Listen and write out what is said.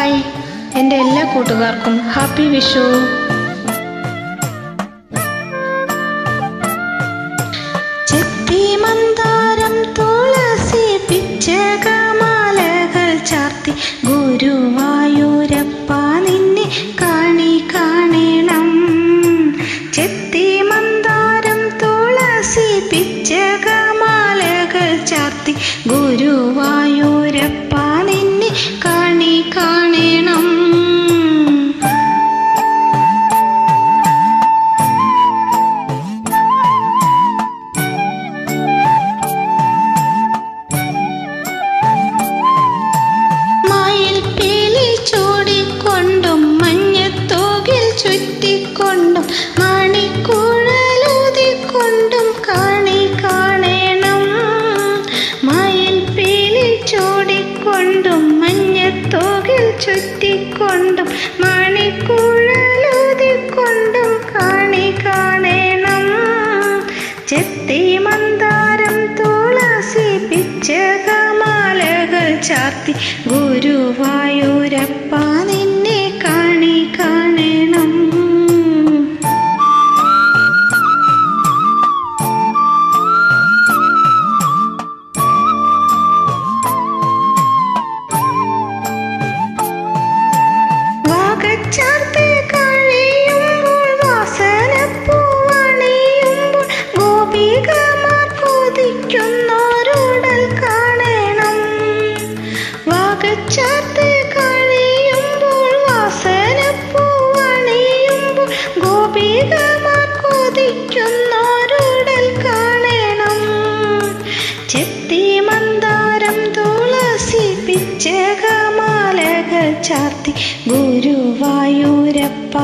Hi, എൻ്റെ എല്ലാ കൂട്ടുകാർക്കും ഹാപ്പി വിഷു. ചെത്തി മന്ദാരം തുളസി പിച്ചകമാലകൾ ചാർത്തി ഗുരുവായൂരപ്പ നിന്നെ കാണണം. ചെത്തി മന്ദാരം തുളസി പിച്ചകമാലകൾ ചാർത്തി ഗുരുവായൂരപ്പ നിന്നെ കാണണം. ചുറ്റിക്കൊണ്ടും മണിക്കുഴലൂതിക്കൊണ്ടും കാണണം. മയിൽ പീലി ചൂടിക്കൊണ്ടും മഞ്ഞത്തോകിൽ ചുറ്റിക്കൊണ്ടും മണിക്കുഴലൂതിക്കൊണ്ടും കാണണം. ചെത്തി മന്ദാരം തുളസി പിച്ചകമാലകൾ ചാർത്തി ഗുരുവായൂരപ്പ നിന്നെ കാണണം. വാകച്ചാർത്ത് കഴിയുമ്പോൾ വാസനപ്പൂവണിയുമ്പോൾ ഗോപികമാർ കൊതിക്കുന്നോരുടൽ കാണണം. വാകച്ചാർത്ത് കഴിയുമ്പോൾ വാസനപ്പൂവണിയുമ്പോൾ ഗോപികമാർ കൊതിക്കുന്നോരുടൽ കാണണം. ചെത്തി മന്ദാരം തുളസി പിച്ചകമാലകൾ ചാർത്തി ഗുരുവായൂരപ്പ